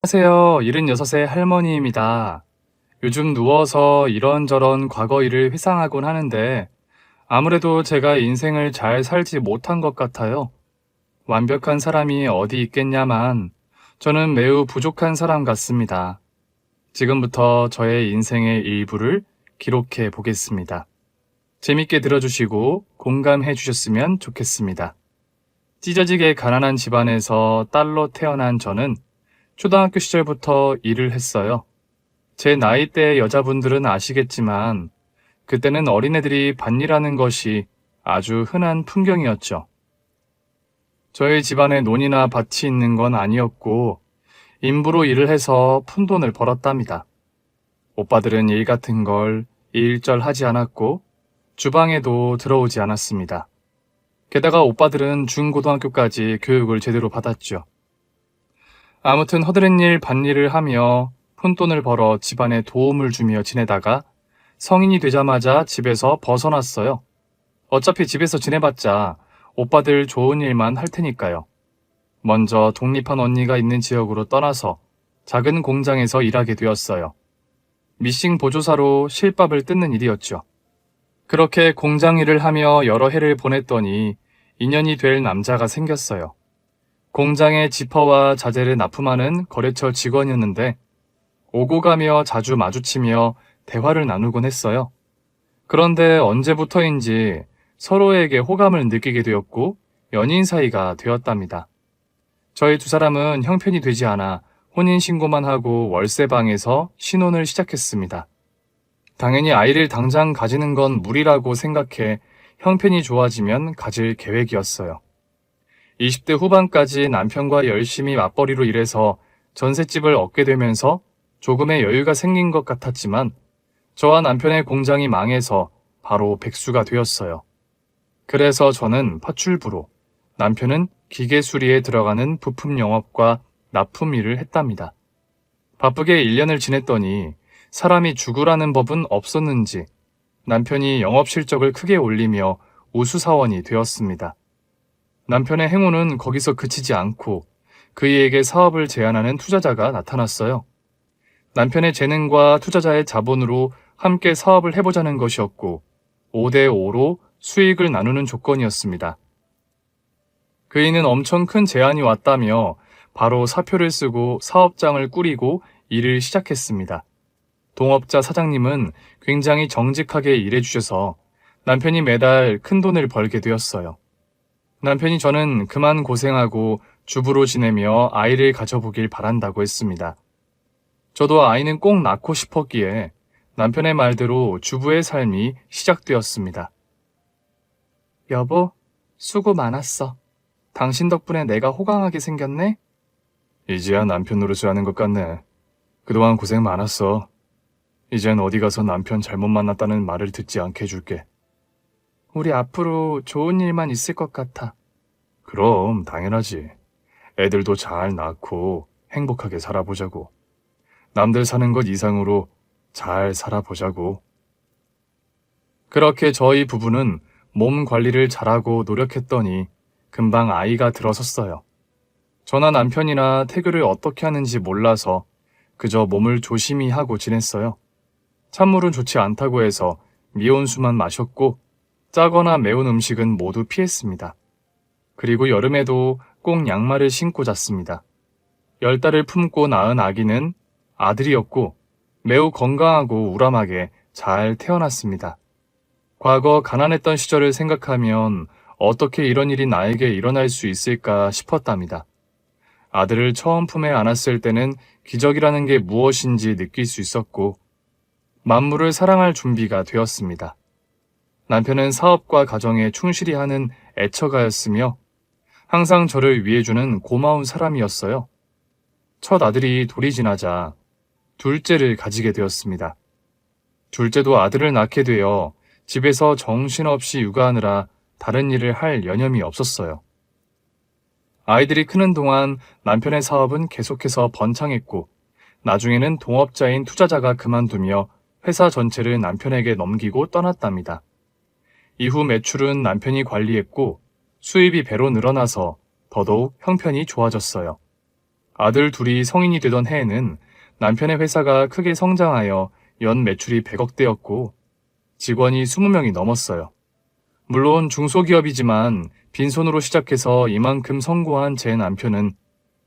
안녕하세요. 76세 할머니입니다. 요즘 누워서 이런저런 과거 일을 회상하곤 하는데 아무래도 제가 인생을 잘 살지 못한 것 같아요. 완벽한 사람이 어디 있겠냐만 저는 매우 부족한 사람 같습니다. 지금부터 저의 인생의 일부를 기록해 보겠습니다. 재밌게 들어주시고 공감해 주셨으면 좋겠습니다. 찢어지게 가난한 집안에서 딸로 태어난 저는 초등학교 시절부터 일을 했어요. 제 나이대 여자분들은 아시겠지만 그때는 어린애들이 밭일하는 것이 아주 흔한 풍경이었죠. 저희 집안에 논이나 밭이 있는 건 아니었고 인부로 일을 해서 푼돈을 벌었답니다. 오빠들은 일 같은 걸 일절 하지 않았고 주방에도 들어오지 않았습니다. 게다가 오빠들은 중고등학교까지 교육을 제대로 받았죠. 아무튼 허드렛 일 밭일을 하며 푼돈을 벌어 집안에 도움을 주며 지내다가 성인이 되자마자 집에서 벗어났어요. 어차피 집에서 지내봤자 오빠들 좋은 일만 할 테니까요. 먼저 독립한 언니가 있는 지역으로 떠나서 작은 공장에서 일하게 되었어요. 미싱 보조사로 실밥을 뜯는 일이었죠. 그렇게 공장 일을 하며 여러 해를 보냈더니 인연이 될 남자가 생겼어요. 공장에 지퍼와 자재를 납품하는 거래처 직원이었는데 오고 가며 자주 마주치며 대화를 나누곤 했어요. 그런데 언제부터인지 서로에게 호감을 느끼게 되었고 연인 사이가 되었답니다. 저희 두 사람은 형편이 되지 않아 혼인신고만 하고 월세방에서 신혼을 시작했습니다. 당연히 아이를 당장 가지는 건 무리라고 생각해 형편이 좋아지면 가질 계획이었어요. 20대 후반까지 남편과 열심히 맞벌이로 일해서 전셋집을 얻게 되면서 조금의 여유가 생긴 것 같았지만 저와 남편의 공장이 망해서 바로 백수가 되었어요. 그래서 저는 파출부로, 남편은 기계 수리에 들어가는 부품 영업과 납품 일을 했답니다. 바쁘게 1년을 지냈더니 사람이 죽으라는 법은 없었는지 남편이 영업 실적을 크게 올리며 우수사원이 되었습니다. 남편의 행운은 거기서 그치지 않고 그이에게 사업을 제안하는 투자자가 나타났어요. 남편의 재능과 투자자의 자본으로 함께 사업을 해보자는 것이었고 5대5로 수익을 나누는 조건이었습니다. 그이는 엄청 큰 제안이 왔다며 바로 사표를 쓰고 사업장을 꾸리고 일을 시작했습니다. 동업자 사장님은 굉장히 정직하게 일해주셔서 남편이 매달 큰 돈을 벌게 되었어요. 남편이 저는 그만 고생하고 주부로 지내며 아이를 가져보길 바란다고 했습니다. 저도 아이는 꼭 낳고 싶었기에 남편의 말대로 주부의 삶이 시작되었습니다. 여보, 수고 많았어. 당신 덕분에 내가 호강하게 생겼네? 이제야 남편 노릇을 하는 것 같네. 그동안 고생 많았어. 이젠 어디 가서 남편 잘못 만났다는 말을 듣지 않게 해줄게. 우리 앞으로 좋은 일만 있을 것 같아. 그럼 당연하지. 애들도 잘 낳고 행복하게 살아보자고. 남들 사는 것 이상으로 잘 살아보자고. 그렇게 저희 부부는 몸 관리를 잘하고 노력했더니 금방 아이가 들어섰어요. 저나 남편이나 태교를 어떻게 하는지 몰라서 그저 몸을 조심히 하고 지냈어요. 찬물은 좋지 않다고 해서 미온수만 마셨고 짜거나 매운 음식은 모두 피했습니다. 그리고 여름에도 꼭 양말을 신고 잤습니다. 10달을 품고 낳은 아기는 아들이었고 매우 건강하고 우람하게 잘 태어났습니다. 과거 가난했던 시절을 생각하면 어떻게 이런 일이 나에게 일어날 수 있을까 싶었답니다. 아들을 처음 품에 안았을 때는 기적이라는 게 무엇인지 느낄 수 있었고 만물을 사랑할 준비가 되었습니다. 남편은 사업과 가정에 충실히 하는 애처가였으며 항상 저를 위해주는 고마운 사람이었어요. 첫 아들이 돌이 지나자 둘째를 가지게 되었습니다. 둘째도 아들을 낳게 되어 집에서 정신없이 육아하느라 다른 일을 할 여념이 없었어요. 아이들이 크는 동안 남편의 사업은 계속해서 번창했고 나중에는 동업자인 투자자가 그만두며 회사 전체를 남편에게 넘기고 떠났답니다. 이후 매출은 남편이 관리했고 수입이 배로 늘어나서 더더욱 형편이 좋아졌어요. 아들 둘이 성인이 되던 해에는 남편의 회사가 크게 성장하여 연 매출이 100억대였고 직원이 20명이 넘었어요. 물론 중소기업이지만 빈손으로 시작해서 이만큼 성공한 제 남편은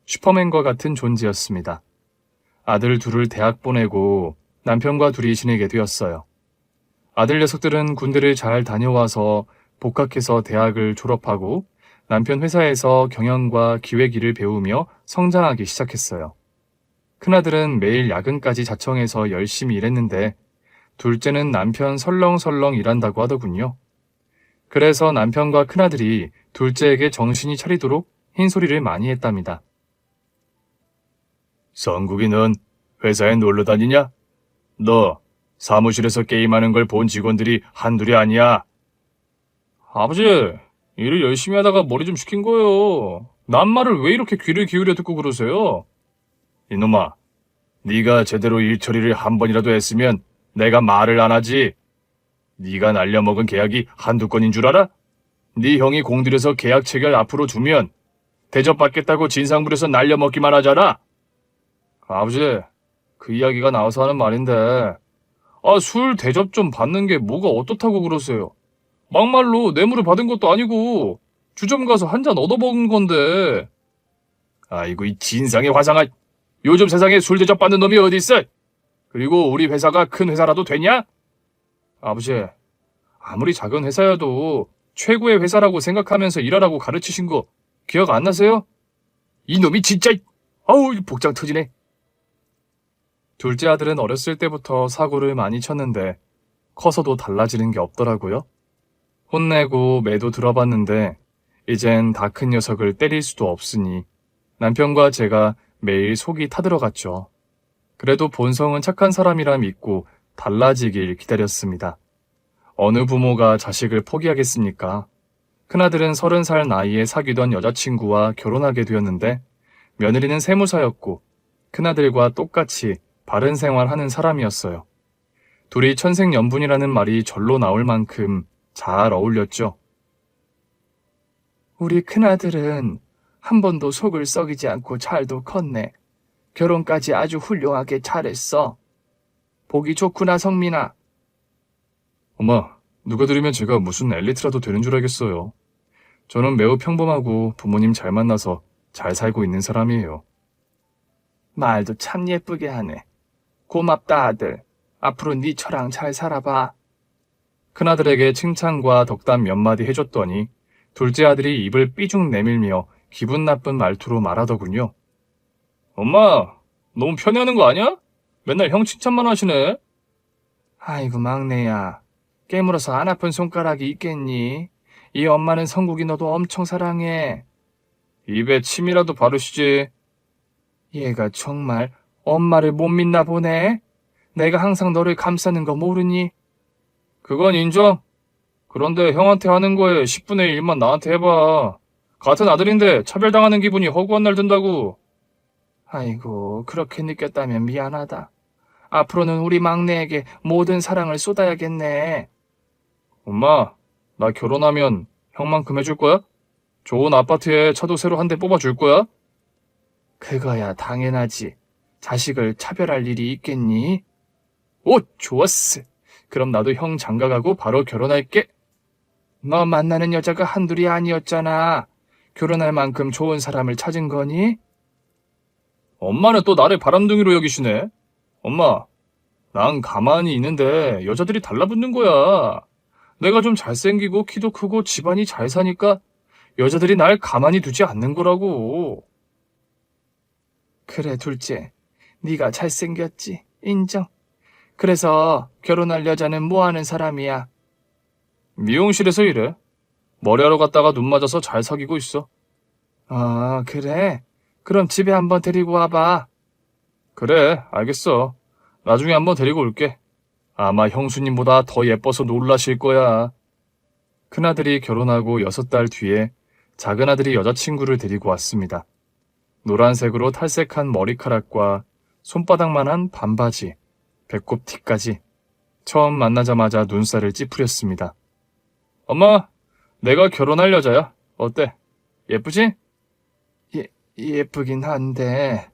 슈퍼맨과 같은 존재였습니다. 아들 둘을 대학 보내고 남편과 둘이 지내게 되었어요. 아들 녀석들은 군대를 잘 다녀와서 복학해서 대학을 졸업하고 남편 회사에서 경영과 기획 일을 배우며 성장하기 시작했어요. 큰아들은 매일 야근까지 자청해서 열심히 일했는데 둘째는 남편 설렁설렁 일한다고 하더군요. 그래서 남편과 큰아들이 둘째에게 정신이 차리도록 흰소리를 많이 했답니다. 성국이 넌 회사에 놀러 다니냐? 너 사무실에서 게임하는 걸 본 직원들이 한둘이 아니야. 아버지, 일을 열심히 하다가 머리 좀 식힌 거예요. 남 말을 왜 이렇게 귀를 기울여 듣고 그러세요? 이놈아, 네가 제대로 일 처리를 한 번이라도 했으면 내가 말을 안 하지. 네가 날려먹은 계약이 한두 건인 줄 알아? 네 형이 공들여서 계약 체결 앞으로 두면 대접받겠다고 진상 부려서 날려먹기만 하잖아. 아버지, 그 이야기가 나와서 하는 말인데 술 대접 좀 받는 게 뭐가 어떻다고 그러세요? 막말로 뇌물을 받은 것도 아니고 주점 가서 한 잔 얻어먹은 건데. 아이고 이 진상의 화상아. 요즘 세상에 술 대접 받는 놈이 어디 있어? 그리고 우리 회사가 큰 회사라도 되냐? 아버지, 아무리 작은 회사여도 최고의 회사라고 생각하면서 일하라고 가르치신 거 기억 안 나세요? 이놈이 진짜. 아우 복장 터지네. 둘째 아들은 어렸을 때부터 사고를 많이 쳤는데 커서도 달라지는 게 없더라고요. 혼내고 매도 들어봤는데 이젠 다 큰 녀석을 때릴 수도 없으니 남편과 제가 매일 속이 타들어갔죠. 그래도 본성은 착한 사람이라 믿고 달라지길 기다렸습니다. 어느 부모가 자식을 포기하겠습니까? 큰아들은 30살 나이에 사귀던 여자친구와 결혼하게 되었는데 며느리는 세무사였고 큰아들과 똑같이 바른 생활하는 사람이었어요. 둘이 천생연분이라는 말이 절로 나올 만큼 잘 어울렸죠. 우리 큰아들은 한 번도 속을 썩이지 않고 잘도 컸네. 결혼까지 아주 훌륭하게 잘했어. 보기 좋구나, 성민아. 엄마, 누가 들으면 제가 무슨 엘리트라도 되는 줄 알겠어요. 저는 매우 평범하고 부모님 잘 만나서 잘 살고 있는 사람이에요. 말도 참 예쁘게 하네. 고맙다, 아들. 앞으로 네 처랑 잘 살아봐. 큰아들에게 칭찬과 덕담 몇 마디 해줬더니 둘째 아들이 입을 삐죽 내밀며 기분 나쁜 말투로 말하더군요. 엄마, 너무 편애하는 거 아니야? 맨날 형 칭찬만 하시네. 아이고 막내야, 깨물어서 안 아픈 손가락이 있겠니? 이 엄마는 성국이 너도 엄청 사랑해. 입에 침이라도 바르시지. 얘가 정말 엄마를 못 믿나 보네. 내가 항상 너를 감싸는 거 모르니? 그건 인정. 그런데 형한테 하는 거에 10분의 1만 나한테 해봐. 같은 아들인데 차별당하는 기분이 허구한 날 든다고. 아이고, 그렇게 느꼈다면 미안하다. 앞으로는 우리 막내에게 모든 사랑을 쏟아야겠네. 엄마, 나 결혼하면 형만큼 해줄 거야? 좋은 아파트에 차도 새로 한 대 뽑아줄 거야? 그거야 당연하지. 자식을 차별할 일이 있겠니? 오, 좋았어. 그럼 나도 형 장가가고 바로 결혼할게. 너 만나는 여자가 한둘이 아니었잖아. 결혼할 만큼 좋은 사람을 찾은 거니? 엄마는 또 나를 바람둥이로 여기시네. 엄마, 난 가만히 있는데 여자들이 달라붙는 거야. 내가 좀 잘생기고 키도 크고 집안이 잘 사니까 여자들이 날 가만히 두지 않는 거라고. 그래, 둘째. 네가 잘생겼지. 인정. 그래서 결혼할 여자는 뭐 하는 사람이야? 미용실에서 일해. 머리하러 갔다가 눈 맞아서 잘 사귀고 있어. 아, 그래? 그럼 집에 한번 데리고 와봐. 그래, 알겠어. 나중에 한번 데리고 올게. 아마 형수님보다 더 예뻐서 놀라실 거야. 큰아들이 결혼하고 6달 뒤에 작은아들이 여자친구를 데리고 왔습니다. 노란색으로 탈색한 머리카락과 손바닥만한 반바지, 배꼽 티까지 처음 만나자마자 눈살을 찌푸렸습니다. 엄마, 내가 결혼할 여자야. 어때? 예쁘지? 예쁘긴 한데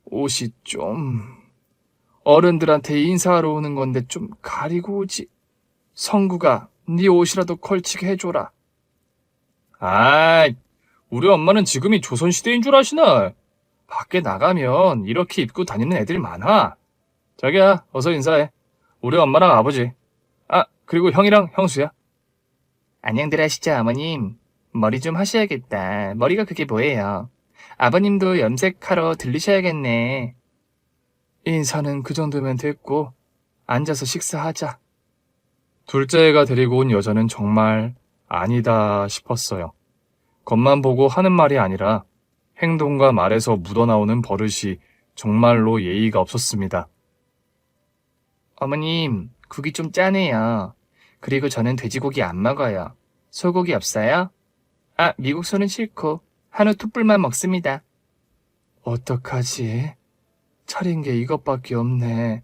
옷이 좀 어른들한테 인사하러 오는 건데 좀 가리고 오지. 성구가 네 옷이라도 걸치게 해줘라. 아이, 우리 엄마는 지금이 조선시대인 줄 아시나? 밖에 나가면 이렇게 입고 다니는 애들 많아. 자기야, 어서 인사해. 우리 엄마랑 아버지. 아, 그리고 형이랑 형수야. 안녕들 하시죠, 어머님. 머리 좀 하셔야겠다. 머리가 그게 뭐예요? 아버님도 염색하러 들리셔야겠네. 인사는 그 정도면 됐고, 앉아서 식사하자. 둘째 애가 데리고 온 여자는 정말 아니다 싶었어요. 겉만 보고 하는 말이 아니라 행동과 말에서 묻어나오는 버릇이 정말로 예의가 없었습니다. 어머님, 국이 좀 짜네요. 그리고 저는 돼지고기 안 먹어요. 소고기 없어요? 아, 미국 소는 싫고 한우 툭불만 먹습니다. 어떡하지? 차린 게 이것밖에 없네.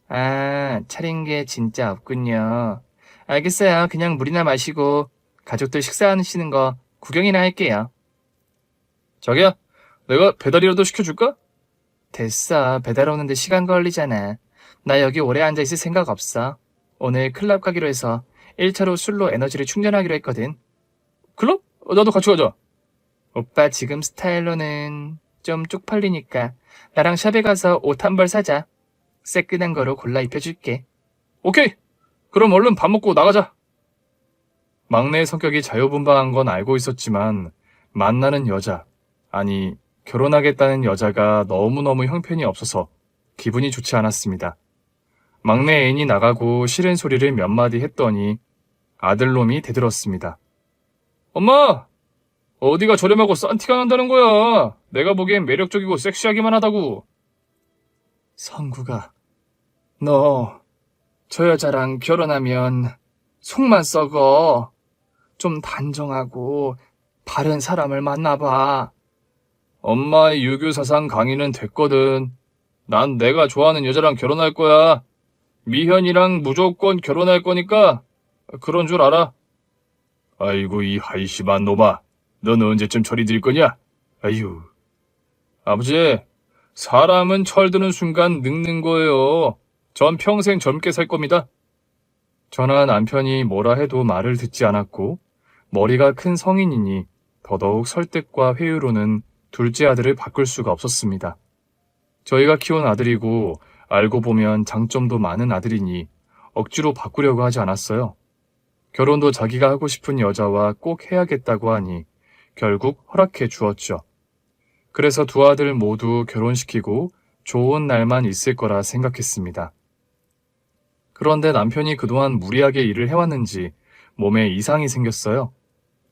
아, 차린 게 진짜 없군요. 알겠어요. 그냥 물이나 마시고 가족들 식사하시는 거 구경이나 할게요. 자기야, 내가 배달이라도 시켜줄까? 됐어. 배달 오는데 시간 걸리잖아. 나 여기 오래 앉아있을 생각 없어. 오늘 클럽 가기로 해서 1차로 술로 에너지를 충전하기로 했거든. 클럽? 나도 같이 가자. 오빠 지금 스타일로는 좀 쪽팔리니까 나랑 샵에 가서 옷 한 벌 사자. 새끈한 거로 골라 입혀줄게. 오케이. 그럼 얼른 밥 먹고 나가자. 막내의 성격이 자유분방한 건 알고 있었지만 만나는 여자, 아니 결혼하겠다는 여자가 너무너무 형편이 없어서 기분이 좋지 않았습니다. 막내 애인이 나가고 싫은 소리를 몇 마디 했더니 아들놈이 대들었습니다. 엄마! 어디가 저렴하고 싼 티가 난다는 거야. 내가 보기엔 매력적이고 섹시하기만 하다고. 성구가, 너 저 여자랑 결혼하면 속만 썩어. 좀 단정하고 바른 사람을 만나봐. 엄마의 유교 사상 강의는 됐거든. 난 내가 좋아하는 여자랑 결혼할 거야. 미현이랑 무조건 결혼할 거니까 그런 줄 알아. 아이고 이 하이심한 놈아. 너는 언제쯤 철이 들 거냐? 아유. 아버지, 사람은 철드는 순간 늙는 거예요. 전 평생 젊게 살 겁니다. 저나 남편이 뭐라 해도 말을 듣지 않았고 머리가 큰 성인이니 더더욱 설득과 회유로는 둘째 아들을 바꿀 수가 없었습니다. 저희가 키운 아들이고 알고 보면 장점도 많은 아들이니 억지로 바꾸려고 하지 않았어요. 결혼도 자기가 하고 싶은 여자와 꼭 해야겠다고 하니 결국 허락해 주었죠. 그래서 두 아들 모두 결혼시키고 좋은 날만 있을 거라 생각했습니다. 그런데 남편이 그동안 무리하게 일을 해왔는지 몸에 이상이 생겼어요.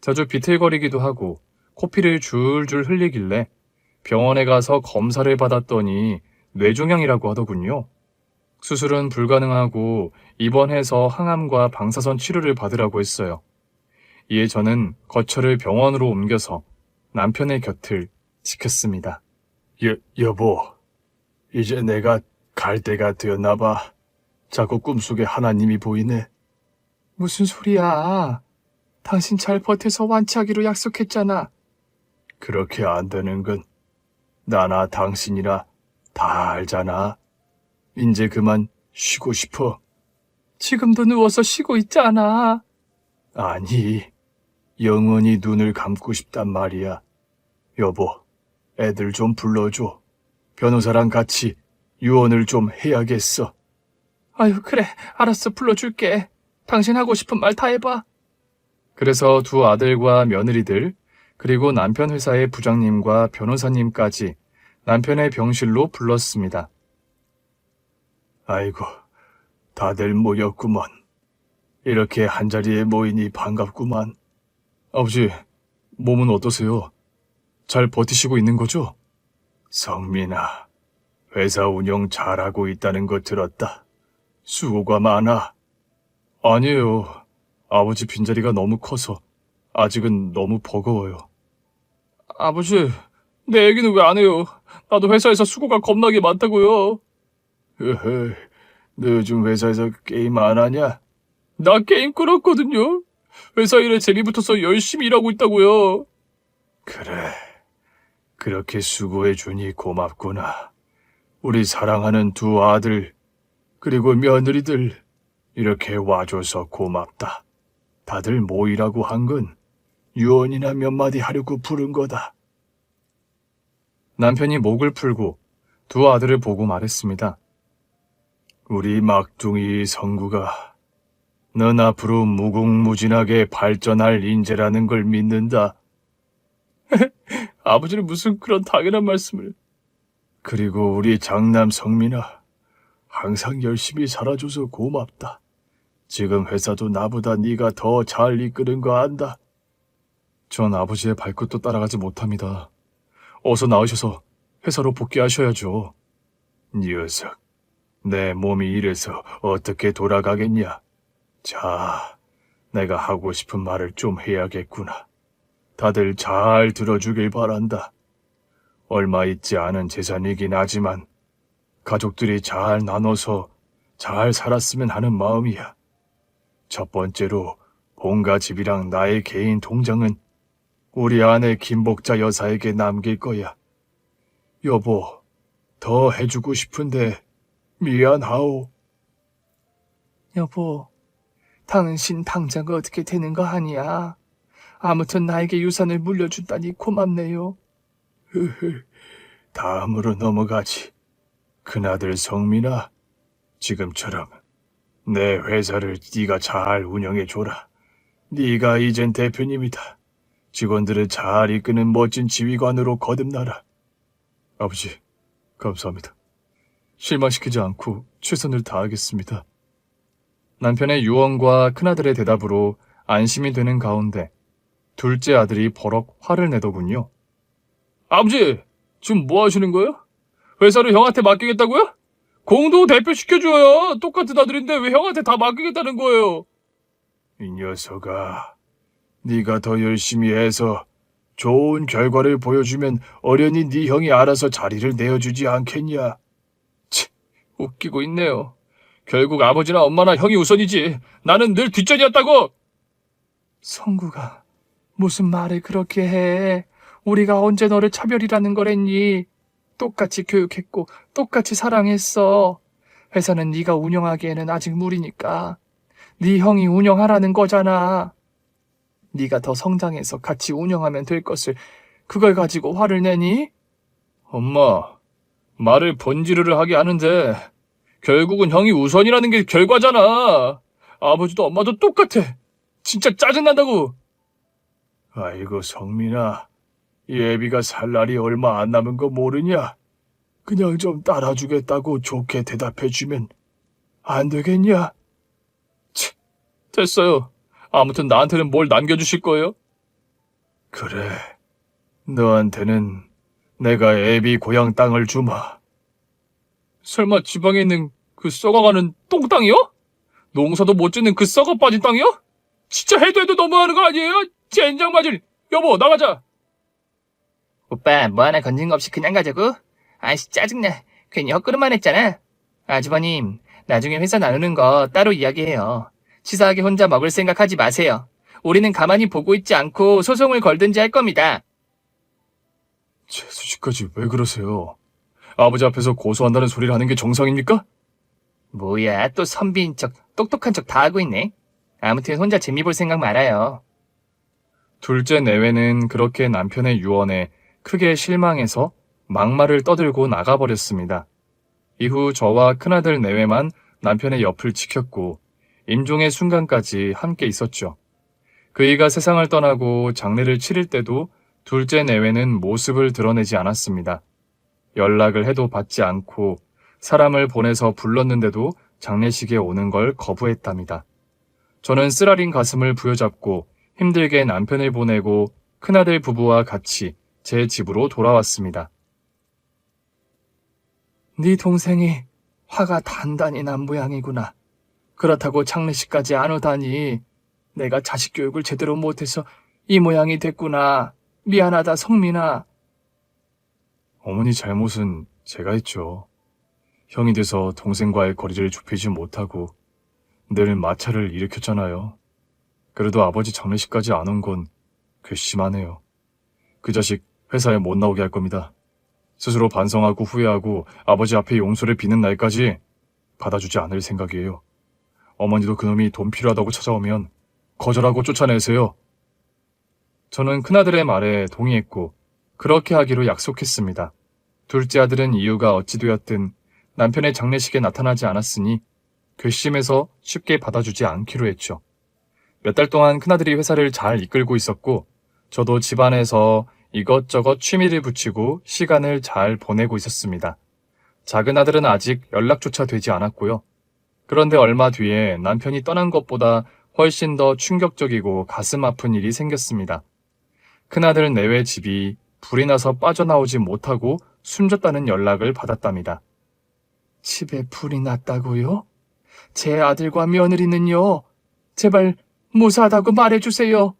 자주 비틀거리기도 하고 코피를 줄줄 흘리길래 병원에 가서 검사를 받았더니 뇌종양이라고 하더군요. 수술은 불가능하고 입원해서 항암과 방사선 치료를 받으라고 했어요. 이에 저는 거처를 병원으로 옮겨서 남편의 곁을 지켰습니다. 여보, 이제 내가 갈 때가 되었나 봐. 자꾸 꿈속에 하나님이 보이네. 무슨 소리야. 당신 잘 버텨서 완치하기로 약속했잖아. 그렇게 안 되는 건 나나 당신이나 다 알잖아. 이제 그만 쉬고 싶어. 지금도 누워서 쉬고 있잖아. 아니, 영원히 눈을 감고 싶단 말이야. 여보, 애들 좀 불러줘. 변호사랑 같이 유언을 좀 해야겠어. 아유, 그래. 알았어. 불러줄게. 당신 하고 싶은 말 다 해봐. 그래서 두 아들과 며느리들, 그리고 남편 회사의 부장님과 변호사님까지 남편의 병실로 불렀습니다. 아이고, 다들 모였구먼. 이렇게 한자리에 모이니 반갑구만. 아버지, 몸은 어떠세요? 잘 버티시고 있는 거죠? 성민아, 회사 운영 잘하고 있다는 거 들었다. 수고가 많아. 아니에요. 아버지 빈자리가 너무 커서 아직은 너무 버거워요. 아버지, 내 얘기는 왜 안 해요? 나도 회사에서 수고가 겁나게 많다고요. 으흐, 너 요즘 회사에서 게임 안 하냐? 나 게임 끊었거든요. 회사 일에 재미 붙어서 열심히 일하고 있다고요. 그래, 그렇게 수고해 주니 고맙구나. 우리 사랑하는 두 아들, 그리고 며느리들, 이렇게 와줘서 고맙다. 다들 모이라고 한 건 유언이나 몇 마디 하려고 부른 거다. 남편이 목을 풀고 두 아들을 보고 말했습니다. 우리 막둥이 성구가 넌 앞으로 무궁무진하게 발전할 인재라는 걸 믿는다. 아버지는 무슨 그런 당연한 말씀을. 그리고 우리 장남 성민아, 항상 열심히 살아줘서 고맙다. 지금 회사도 나보다 네가 더 잘 이끄는 거 안다. 전 아버지의 발끝도 따라가지 못합니다. 어서 나으셔서 회사로 복귀하셔야죠. 녀석, 내 몸이 이래서 어떻게 돌아가겠냐? 자, 내가 하고 싶은 말을 좀 해야겠구나. 다들 잘 들어주길 바란다. 얼마 있지 않은 재산이긴 하지만 가족들이 잘 나눠서 잘 살았으면 하는 마음이야. 첫 번째로 본가 집이랑 나의 개인 통장은 우리 아내 김복자 여사에게 남길 거야. 여보, 더 해주고 싶은데 미안하오. 여보, 당신 당장 어떻게 되는 거 아니야. 아무튼 나에게 유산을 물려준다니 고맙네요. 다음으로 넘어가지. 큰아들 성민아, 지금처럼 내 회사를 네가 잘 운영해줘라. 네가 이젠 대표님이다. 직원들을 잘 이끄는 멋진 지휘관으로 거듭나라. 아버지, 감사합니다. 실망시키지 않고 최선을 다하겠습니다. 남편의 유언과 큰아들의 대답으로 안심이 되는 가운데 둘째 아들이 버럭 화를 내더군요. 아버지, 지금 뭐 하시는 거예요? 회사를 형한테 맡기겠다고요? 공도 대표 시켜줘요. 똑같은 아들인데 왜 형한테 다 맡기겠다는 거예요? 이 녀석아, 네가 더 열심히 해서 좋은 결과를 보여주면 어련히 네 형이 알아서 자리를 내어주지 않겠냐? 웃기고 있네요. 결국 아버지나 엄마나 형이 우선이지. 나는 늘 뒷전이었다고. 성구가 무슨 말을 그렇게 해. 우리가 언제 너를 차별이라는 거랬니? 똑같이 교육했고 똑같이 사랑했어. 회사는 네가 운영하기에는 아직 무리니까 네 형이 운영하라는 거잖아. 네가 더 성장해서 같이 운영하면 될 것을 그걸 가지고 화를 내니? 엄마, 말을 번지르르 하게 하는데 결국은 형이 우선이라는 게 결과잖아. 아버지도 엄마도 똑같아. 진짜 짜증난다고. 아이고 성민아, 예비가 살 날이 얼마 안 남은 거 모르냐? 그냥 좀 따라주겠다고 좋게 대답해주면 안 되겠냐? 됐어요. 아무튼 나한테는 뭘 남겨주실 거예요? 그래, 너한테는 내가 애비 고향 땅을 주마. 설마 지방에 있는 그 썩어가는 똥땅이요? 농사도 못 짓는 그 썩어 빠진 땅이요? 진짜 해도 너무하는 거 아니에요? 젠장 맞을. 여보, 나가자. 오빠 뭐 하나 건진 거 없이 그냥 가자고? 아이씨 짜증나. 괜히 헛걸음만 했잖아. 아주버님, 나중에 회사 나누는 거 따로 이야기해요. 치사하게 혼자 먹을 생각하지 마세요. 우리는 가만히 보고 있지 않고 소송을 걸든지 할 겁니다. 재수 씨까지 왜 그러세요? 아버지 앞에서 고소한다는 소리를 하는 게 정상입니까? 뭐야, 또 선비인 척, 똑똑한 척 다 하고 있네. 아무튼 혼자 재미 볼 생각 말아요. 둘째 내외는 그렇게 남편의 유언에 크게 실망해서 막말을 떠들고 나가버렸습니다. 이후 저와 큰아들 내외만 남편의 옆을 지켰고 임종의 순간까지 함께 있었죠. 그이가 세상을 떠나고 장례를 치를 때도 둘째 내외는 모습을 드러내지 않았습니다. 연락을 해도 받지 않고 사람을 보내서 불렀는데도 장례식에 오는 걸 거부했답니다. 저는 쓰라린 가슴을 부여잡고 힘들게 남편을 보내고 큰아들 부부와 같이 제 집으로 돌아왔습니다. 네 동생이 화가 단단히 난 모양이구나. 그렇다고 장례식까지 안 오다니. 내가 자식 교육을 제대로 못해서 이 모양이 됐구나. 미안하다 성민아. 어머니 잘못은 제가 했죠. 형이 돼서 동생과의 거리를 좁히지 못하고 늘 마찰을 일으켰잖아요. 그래도 아버지 장례식까지 안 온 건 괘씸하네요. 그 자식 회사에 못 나오게 할 겁니다. 스스로 반성하고 후회하고 아버지 앞에 용서를 비는 날까지 받아주지 않을 생각이에요. 어머니도 그놈이 돈 필요하다고 찾아오면 거절하고 쫓아내세요. 저는 큰아들의 말에 동의했고 그렇게 하기로 약속했습니다. 둘째 아들은 이유가 어찌 되었든 남편의 장례식에 나타나지 않았으니 괘씸해서 쉽게 받아주지 않기로 했죠. 몇 달 동안 큰아들이 회사를 잘 이끌고 있었고 저도 집안에서 이것저것 취미를 붙이고 시간을 잘 보내고 있었습니다. 작은 아들은 아직 연락조차 되지 않았고요. 그런데 얼마 뒤에 남편이 떠난 것보다 훨씬 더 충격적이고 가슴 아픈 일이 생겼습니다. 큰아들 내외 집이 불이 나서 빠져나오지 못하고 숨졌다는 연락을 받았답니다. 집에 불이 났다고요? 제 아들과 며느리는요? 제발 무사하다고 말해주세요.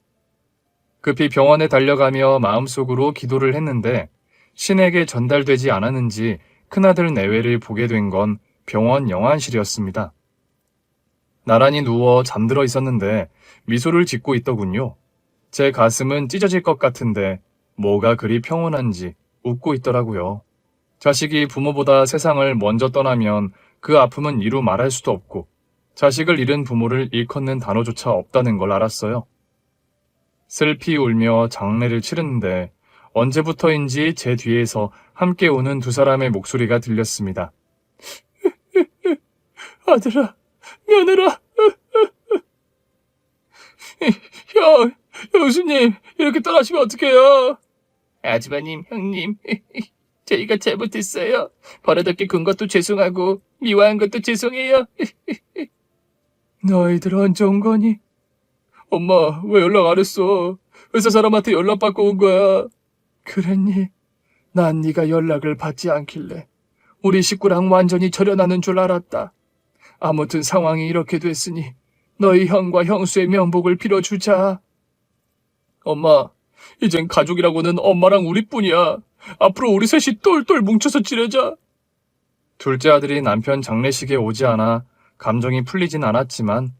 급히 병원에 달려가며 마음속으로 기도를 했는데 신에게 전달되지 않았는지 큰아들 내외를 보게 된 건 병원 영안실이었습니다. 나란히 누워 잠들어 있었는데 미소를 짓고 있더군요. 제 가슴은 찢어질 것 같은데 뭐가 그리 평온한지 웃고 있더라고요. 자식이 부모보다 세상을 먼저 떠나면 그 아픔은 이루 말할 수도 없고 자식을 잃은 부모를 일컫는 단어조차 없다는 걸 알았어요. 슬피 울며 장례를 치르는데 언제부터인지 제 뒤에서 함께 우는 두 사람의 목소리가 들렸습니다. 아들아, 며느라. 형, 형수님, 이렇게 떠나시면 어떡해요? 아주버님, 형님, 저희가 잘못했어요. 버릇없게 군 것도 죄송하고 미화한 것도 죄송해요. 너희들 언제 온 거니? 엄마, 왜 연락 안 했어? 회사 사람한테 연락받고 온 거야. 그랬니? 난 네가 연락을 받지 않길래 우리 식구랑 완전히 절연하는 줄 알았다. 아무튼 상황이 이렇게 됐으니 너희 형과 형수의 명복을 빌어주자. 엄마, 이젠 가족이라고는 엄마랑 우리뿐이야. 앞으로 우리 셋이 똘똘 뭉쳐서 지내자. 둘째 아들이 남편 장례식에 오지 않아 감정이 풀리진 않았지만